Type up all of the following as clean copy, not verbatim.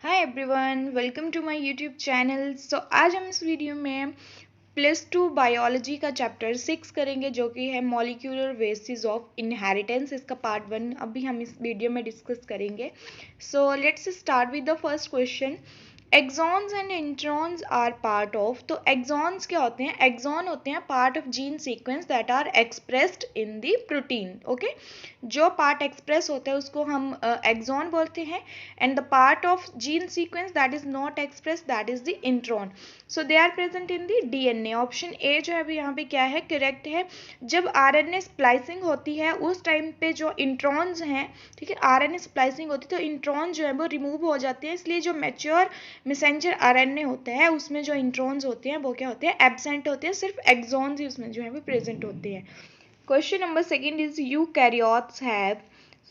Hi everyone, welcome to my YouTube channel. So आज हम इस वीडियो में +2 बायोलॉजी का चैप्टर 6 करेंगे, जो कि है मॉलिक्यूलर बेसिस ऑफ इनहेरिटेंस। इसका पार्ट 1 अभी हम इस वीडियो में डिस्कस करेंगे। So let's start with the first question. Exons and introns are part of. तो एक्सॉन्स क्या होते हैं? एक्सॉन होते हैं part of gene sequence that are expressed in the protein. Okay, जो पार्ट एक्सप्रेस होता है उसको हम एक्सॉन बोलते हैं, and the part of gene sequence that is not express that is the intron. So they are present in the DNA. Option A जो है अभी यहाँ पे क्या है? करेक्ट है। जब आरएनए स्प्लाइसिंग होती है उस टाइम पे जो इंट्रॉन्स हैं, ठीक है, आरएनए स्प्लाइसिंग होती है तो इंट्रॉन जो है वो रिमूव हो जाते हैं, इसलिए जो मैच्योर मैसेंजर आरएनए होता है उसमें जो इंट्रॉन्स होते हैं वो क्या होते हैं? एब्सेंट होते हैं। सिर्फ एक्सॉन्स ही उसमें जो है वो प्रेजेंट होते हैं। Question number second is eukaryotes have.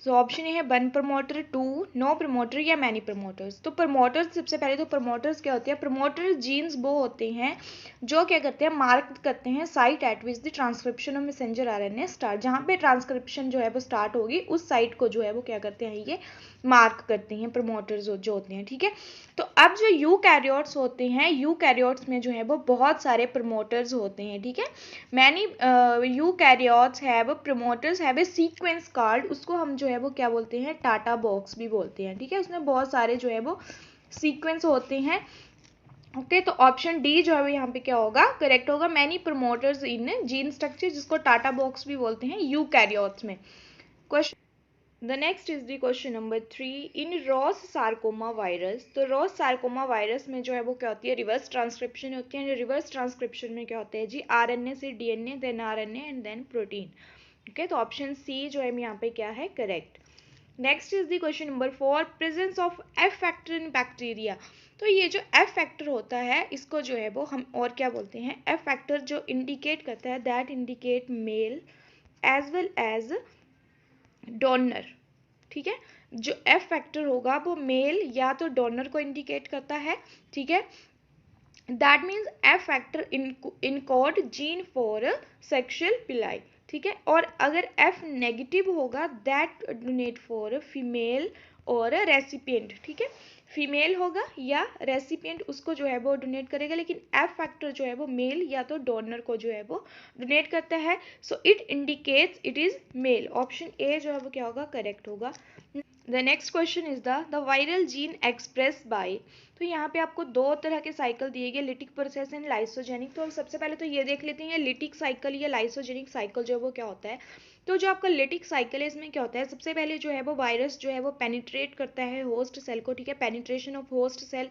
So option A है 1 प्रमोटर, 2 नो प्रमोटर या मैनी प्रमोटर्स। तो प्रमोटर्स, सबसे पहले तो प्रमोटर्स क्या होते हैं? प्रमोटर जीन्स वो होते हैं जो क्या करते हैं? मार्क करते हैं site eight which the transcription of messenger RNA start. जहाँ पे ट्रांसक्रिप्शन जो है वो स्टार्ट होगी उस साइट को जो है वो क्या करते हैं? ये मार्क करते हैं प्रमोटर्स जो होते हैं। ठीक है, तो अब जो यूकैरियोट्स होते हैं, यूकैरियोट्स में जो है वो बहुत सारे प्रमोटर्स होते हैं। ठीक है, many eukaryotes have promoters have a sequence card. उसको हम जो है वो क्या बोलते हैं? टाटा बॉक्स भी बोलते हैं। ठीक है, उसमें बहुत सारे जो है वो सीक्वेंस होते हैं। ओके, तो ऑप्शन डी जो है वो यहाँ पे क्या होगा? करेक्ट होगा। मैनी प्रमोटर्स इन जीन स्ट्रक्चर, जिसको टाटा बॉक्स भी बोलते हैं यूकैरियोट्स में। Question The next is the question number 3 in Ross sarcoma virus. तो रॉस सार्कोमा वायरस में जो है वो क्या होती है? रिवर्स ट्रांसक्रिप्शन होती है। रिवर्स ट्रांसक्रिप्शन में क्या होता है जी? आरएनए से DNA, then RNA and then protein. Okay, तो ऑप्शन सी जो है यहाँ पे क्या है? Correct. Next is the question number 4 presence of F factor in bacteria. तो ये जो एफ फैक्टर होता है इसको जो है वो हम और क्या बोलते हैं? एफ फैक्टर जो इंडिकेट करता है that indicate male as well as donor. ठीक है, जो एफ फैक्टर होगा वो मेल या तो डोनर को इंडिकेट करता है। ठीक है, that means F factor encode gene for sexual पिलाई। ठीक है, और अगर एफ नेगेटिव होगा दैट डोनेट फॉर फीमेल और रेसिपिएंट। ठीक है, फीमेल होगा या रेसिपिएंट उसको जो है वो डोनेट करेगा, लेकिन एफ फैक्टर जो है वो मेल या तो डोनर को जो है वो डोनेट करता है। So it indicates it is male. Option A जो है वो क्या होगा? करेक्ट होगा। The next question is the viral gene express bye. तो यहाँ पे आपको दो तरह के साइकिल दिए गए, लिटिक प्रोसेस एंड लाइसोजेनिक। तो सबसे पहले तो ये देख लेते हैं लिटिक साइकिल या लाइसोजेनिक साइकिल जो है वो क्या होता है। तो जो आपका लिटिक साइकिल है इसमें क्या होता है? सबसे पहले जो है वो वायरस जो है वो पेनिट्रेट करता है होस्ट सेल को। ठीक है, penetration of host cell.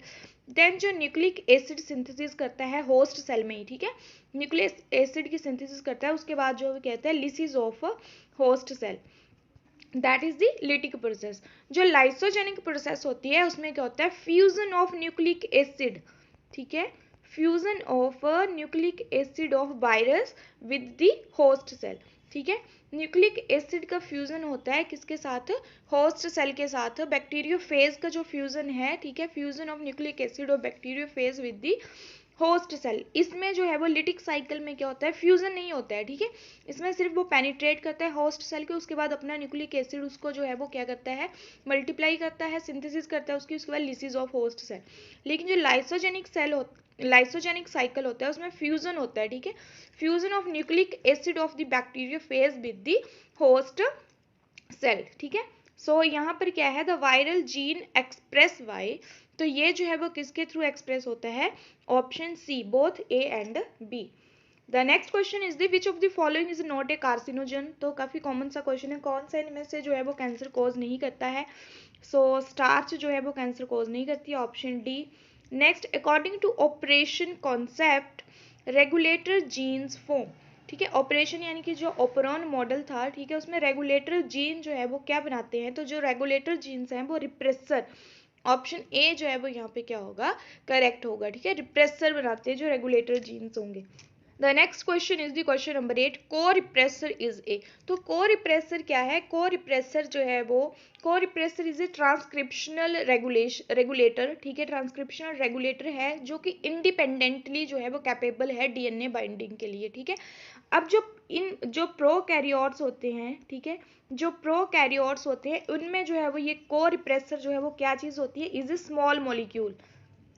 Then जो न्यूक्लिक एसिड सिंथेसिस करता है होस्ट सेल में ही। ठीक है, न्यूक्लिक एसिड की सिंथेसिस करता है, उसके बाद जो कहते हैं lysis of host cell, that is the lytic process. जो लाइसोजेनिक प्रोसेस होती है उसमें क्या होता है? Fusion of nucleic acid. ठीक है, fusion of nucleic acid of virus with the host cell. ठीक है, न्यूक्लिक एसिड का फ्यूजन होता है किसके साथ? होस्ट सेल के साथ। बैक्टीरियोफेज का जो फ्यूजन है, ठीक है, फ्यूजन ऑफ न्यूक्लिक एसिड और bacteriophage with the host cell, इसमें जो है वो लिटिक साइकिल में क्या होता है? फ्यूजन नहीं होता है। ठीक है, इसमें सिर्फ वो पेनिट्रेट करता है होस्ट सेल के, उसके बाद अपना न्यूक्लिक एसिड उसको जो है वो क्या करता है? मल्टीप्लाई करता है, सिंथेसिस करता है उसकी, उसके बाद लिसिस ऑफ होस्ट सेल। लेकिन जो लाइसोजेनिक सेल लाइसोजेनिक साइकिल होता है उसमें फ्यूजन होता है। ठीक है, fusion of nucleic acid of the bacteriophage with the host cell. ठीक है, सो यहाँ पर क्या है? The viral gene express by. तो ये जो है वो किसके थ्रू एक्सप्रेस होता है? Option C, both A and B. The next question is the which of the following is not a carcinogen. तो काफी कॉमन सा क्वेश्चन है, कौन सा इनमें से जो है वो कैंसर कॉज नहीं करता है? सो स्टार्च जो है वो कैंसर कॉज नहीं करती है, option D. Next, according to operation concept regulator genes form. ठीक है, ऑपरेशन यानी कि जो ओपरॉन मॉडल था, ठीक है, उसमें रेगुलेटर जीन जो है वो क्या बनाते हैं? तो जो रेगुलेटर जीन्स हैं वो रिप्रेसर। ऑप्शन ए जो है वो यहाँ पे क्या होगा? करेक्ट होगा। ठीक है, रिप्रेसर बनाते हैं जो रेगुलेटर जीन्स होंगे। The next question is the question number 8, को रिप्रेसर इज ए। तो को रिप्रेसर क्या है? को रिप्रेसर जो है वो, को repressor is a transcriptional regulator, ठीक है, ट्रांसक्रिप्शनल रेगुलेटर है जो कि इंडिपेंडेंटली जो है वो कैपेबल है डीएनए बाइंडिंग के लिए, ठीक है। अब जो प्रोकैरियोट्स होते हैं, ठीक है, जो प्रोकैरियोट्स होते हैं उनमें जो है वो ये को रिप्रेसर जो है वो क्या चीज होती है? इज ए स्मॉल मॉलिक्यूल,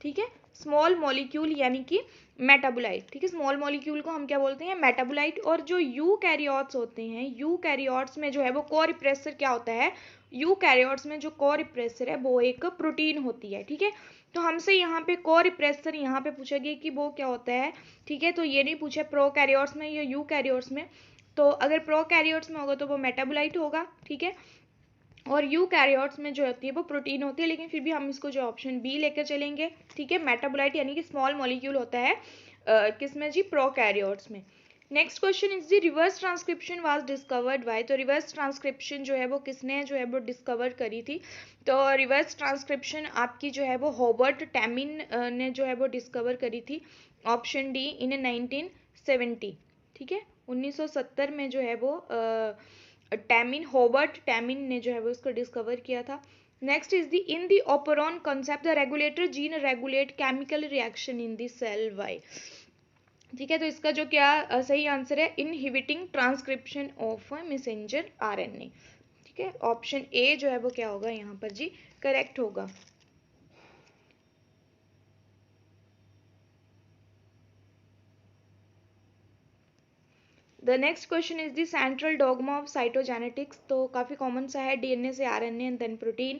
ठीक है, स्मॉल मॉलिक्यूल यानी कि मेटाबोलाइट, ठीक है, स्मॉल मॉलिक्यूल को हम क्या बोलते हैं? मेटाबोलाइट। और जो यूकैरियोट्स होते हैं, यूकैरियोट्स में जो है वो को रिप्रेसर क्या होता है? यूकैरियोट्स में जो को रिप्रेसर है वो एक प्रोटीन होती है, ठीक है। तो हमसे यहाँ पे को रिप्रेसर यहाँ पे पूछा गया कि वो क्या होता है, ठीक है, तो ये नहीं पूछा प्रोकैरियोट्स में या यूकैरियोट्स में। तो अगर प्रोकैरियोट्स में होगा तो वो मेटाबोलाइट होगा, ठीक है, और यूकैरियोट्स में जो होती है वो प्रोटीन होती है, लेकिन फिर भी हम इसको जो ऑप्शन बी लेकर चलेंगे, ठीक है, मेटाबोलाइट यानी कि स्मॉल मॉलिक्यूल होता है किसमें जी? प्रोकैरियोट्स में। Next question is the reverse transcription was discovered by. तो रिवर्स ट्रांसक्रिप्शन जो है वो किसने जो है वो डिस्कवर करी थी? तो रिवर्स ट्रांसक्रिप्शन आपकी जो है वो हॉबर्ट टैमिन ने जो है वो डिस्कवर करी थी, ऑप्शन डी, इन 1970, ठीक है, 1970 में जो है वो हॉबर्ट टैमिन ने जो है वो इसको डिस्कवर किया था। Next is the in the operon concept the regulator gene regulate chemical reaction in the cell by. ठीक है, तो इसका जो क्या सही आंसर है? Inhibiting transcription of messenger RNA, ठीक है, ऑप्शन ए जो है वो क्या होगा यहाँ पर जी? करेक्ट होगा। The next question is the central dogma of cytogenetics. तो काफी कॉमन सा है, डीएनए से आरएनए एंड देन प्रोटीन।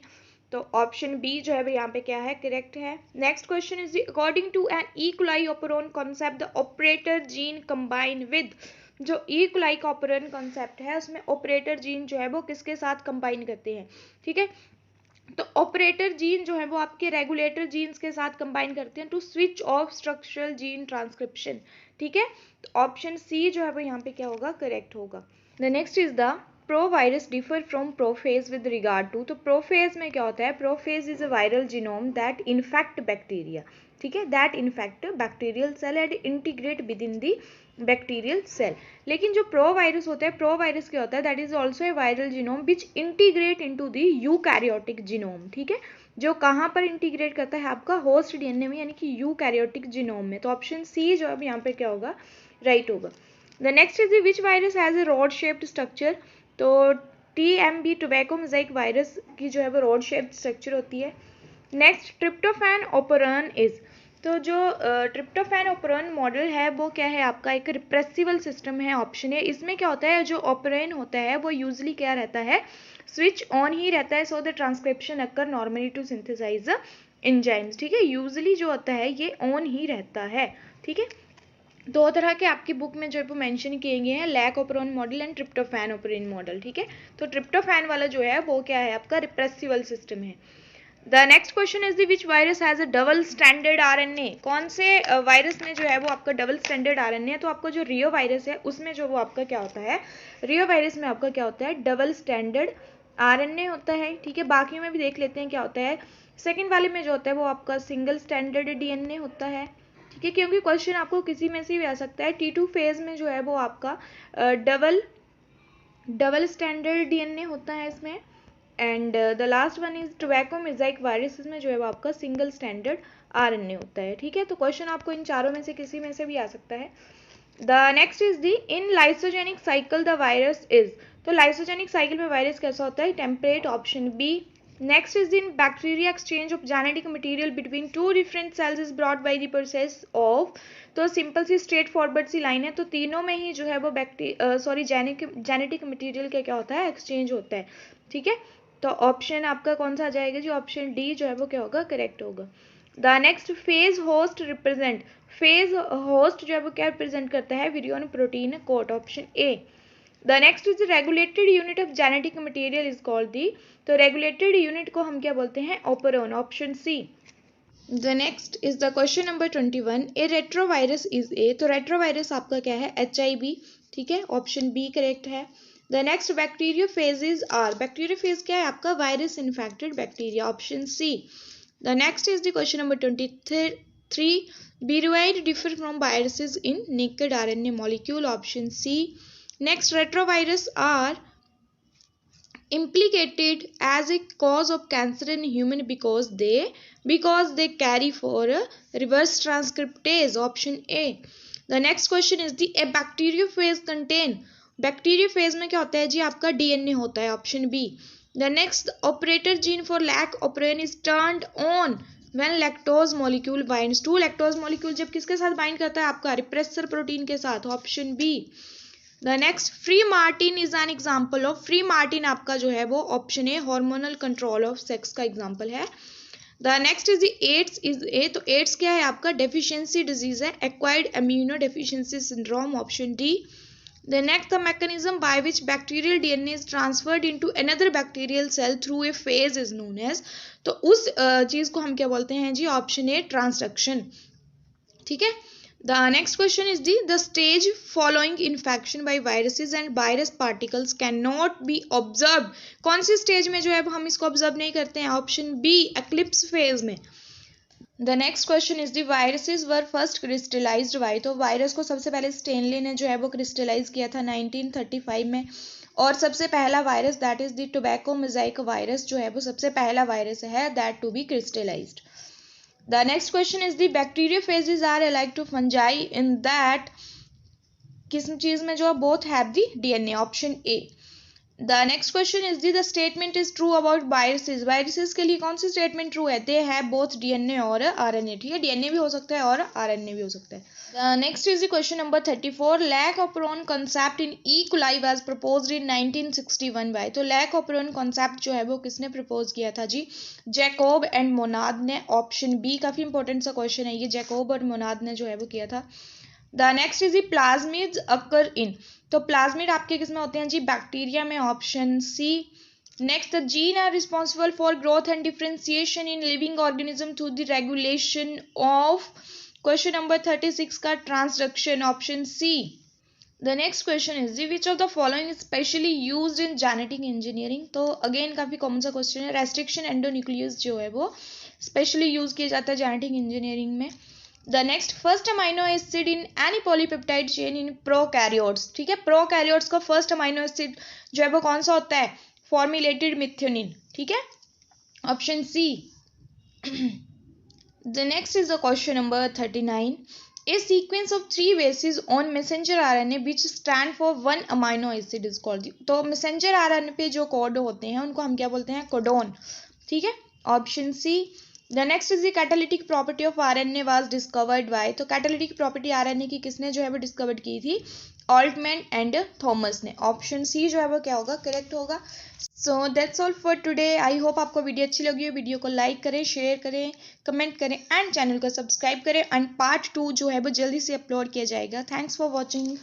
तो ऑप्शन बी जो है यहाँ पे क्या है? करेक्ट है। Next question is according to an E coli operon concept the operator gene combine with. जो ई कोलाई का ऑपरेरॉन कॉन्सेप्ट है उसमें ऑपरेटर जीन जो है वो किसके साथ कंबाइन करते हैं, ठीक है, तो ऑपरेटर जीन जो है वो आपके रेगुलेटर जीन्स के साथ कंबाइन करते हैं to switch off structural gene transcription, ठीक है, तो ऑप्शन सी जो है वो यहाँ पे क्या होगा? करेक्ट होगा। The next is the provirus differ from prophage with regard to. तो प्रोफेज में क्या होता है? Prophage is a viral genome that infect bacteria, ठीक है, that infect bacterial cell and integrate with in the bacterial cell. लेकिन जो provirus होता है, प्रोवायरस क्या होता है? That is also a viral genome which integrate into the eukaryotic genome, ठीक है, जो कहाँ पर इंटीग्रेट करता है? आपका होस्ट डीएनए में, यानी कि यूकैरियोटिक जीनोम में। तो ऑप्शन सी जो है यहाँ पे क्या होगा? राइट होगा। The next is which virus has a rod shaped structure. तो टीएमबी टोबैको मोज़ाइक वायरस की जो है वो रॉड शेप्ड स्ट्रक्चर होती है। Next tryptophan operon is. तो जो ट्रिप्टोफैन ओपेरॉन मॉडल है वो क्या है? आपका एक रिप्रेसिबल सिस्टम है, ऑप्शन है। इसमें क्या होता है? जो ओपेरॉन होता है वो यूजली क्या रहता है? स्विच ऑन ही रहता है, so the transcription occur normally to synthesize enzymes, ठीक है, यूजली जो होता है ये ऑन ही रहता है, ठीक है। दो तरह के आपकी बुक में जो है वो मेंशन किए गए हैं, lac operon model and tryptophan operon model, ठीक है। तो ट्रिप्टोफैन वाला जो है वो क्या है? आपका रिप्रेसिबल सिस्टम है। The next question is the which virus has a double standard RNA. कौन से वायरस में जो है वो आपका डबल स्टैंडर्ड आरएनए है? तो आपका जो रियो वायरस है उसमें जो वो आपका क्या होता है? रियो वायरस में आपका क्या होता है? डबल स्टैंडर्ड आरएनए होता है, ठीक है। बाकी में भी देख लेते हैं क्या होता है। सेकेंड वाले में जो होता है वो आपका सिंगल स्टैंडर्ड डीएनए होता है, ठीक है, क्योंकि क्वेश्चन आपको किसी में से भी आ सकता है। T2 फेज में जो है वो आपका डबल स्टैंडर्ड डीएनए होता है इसमें। And the last one is tobacco mosaic virus, इसमें जो है वो आपका सिंगल स्टैंडर्ड आरएनए होता है, ठीक है। तो क्वेश्चन आपको इन चारों में से किसी में से भी आ सकता है। The next is the in lysogenic cycle the virus is. तो लाइसोजेनिक साइकिल में वायरस कैसा होता है? Temperate, option B. Next is in bacteria exchange of genetic material between two different cells is brought by the process of. तो simple सी straight forward सी line है, तो तीनों में ही जो है वो जेनेटिक मटेरियल क्या होता है? एक्सचेंज होता है, ठीक है। तो ऑप्शन आपका कौन सा आ जाएगा जी? ऑप्शन डी जो है वो क्या होगा? करेक्ट होगा। The next phage host represent. Phage host जो है वो क्या रिप्रेजेंट करता है? Virion protein coat, option A. The next is regulated unit of genetic material is called the. तो रेगुलेटेड यूनिट को हम क्या बोलते हैं? Operon, option C. The next is the question number 21, a retrovirus is a. तो retrovirus आपका क्या है? HIV, ठीक है, ऑप्शन बी करेक्ट है। The next बैक्टीरियोफेजेज are. बैक्टीरियोफेज क्या है आपका? Virus infected bacteria, option C. The next is the question number 23, 3. Viroid differ from viruses in naked RNA molecule. Option C. Next, retrovirus are implicated as a cause of cancer in human because they carry for a reverse transcriptase. Option A. The next question is the a bacteriophage contain. Bacteriophage में क्या होता है जी, आपका DNA होता है. Option B. The next operator gene for lac operin is turned on when lactose molecule binds to. lactose molecule जब किसके साथ bind करता है, आपका repressor protein के साथ. Option B. The next, free martin is an example of. free martin आपका जो है वो option A hormonal control of sex का एग्जाम्पल है. The next is the AIDS is A. तो AIDS क्या है आपका, deficiency disease है, acquired immunodeficiency syndrome. Option D. The next, the mechanism by which bacterial DNA is transferred into another bacterial cell through a phase is known as. तो उस चीज को हम क्या बोलते हैं जी, ऑप्शन ए ट्रांसडक्शन. ठीक है. The next question is the stage following infection by viruses and virus particles cannot be observed. कौन सी स्टेज में जो है हम इसको ऑब्जर्व नहीं करते हैं. ऑप्शन बी, एक्लिप्स फेज में. The next question is the viruses were first crystallized by. तो वायरस को सबसे पहले स्टेनली ने जो है वो क्रिस्टलाइज किया था 1935 में. और सबसे पहला virus that is the tobacco mosaic virus जो है वो सबसे पहला वायरस है that to be crystallized. The next question is the bacteriophages are alike to fungi in that किस चीज में जो both have the DNA. Option A. The next question is the statement is true about viruses. viruses के लिए कौन सी statement true है, they have both DNA और RNA. ठीक है, DNA भी हो सकता है और RNA भी हो सकता है. The next is the question number 34. lac operon concept in E. coli was proposed in 1961 by. तो lac operon concept जो है वो किसने propose किया था जी, जैकोब एंड मोनाद ने. Option B. काफी इंपॉर्टेंट सा क्वेश्चन है ये, जैकोब और मोनाद ने जो है वो किया था. The next is the plasmids occur in. तो प्लाज्मिड आपके किस में होते हैं जी, बैक्टीरिया में. Option C. Next, the gene are responsible for growth and differentiation in living organism through the regulation of. Question number 36 का transduction. Option C. The next question is which of the following specially used in genetic engineering. तो again काफी common सा question है. Restriction endonuclease जो है वो specially use किया जाता है जेनेटिक इंजीनियरिंग में. The next, first amino acid in any polypeptide chain in prokaryotes. ठीक है, prokaryotes का first amino acid जो है वो कौन सा होता है, formulated methionine. ठीक है, option C. The next is the question number 39. A sequence of 3 bases on messenger RNA which stand for one amino acid is called. तो messenger RNA पे जो कोड होते हैं उनको हम क्या बोलते हैं, कोडोन. ठीक है, option C. The next is the catalytic property of RNA was discovered by. तो catalytic property RNA की किसने जो है वो डिस्कवर की थी, ऑल्टमैन एंड थॉमस ने. ऑप्शन सी जो है वो क्या होगा, करेक्ट होगा. So that's all for today. I hope आपको वीडियो अच्छी लगी हो. वीडियो को लाइक करें, शेयर करें, कमेंट करें एंड चैनल को सब्सक्राइब करें. एंड पार्ट 2 जो है वो जल्दी से अपलोड किया जाएगा. Thanks for watching.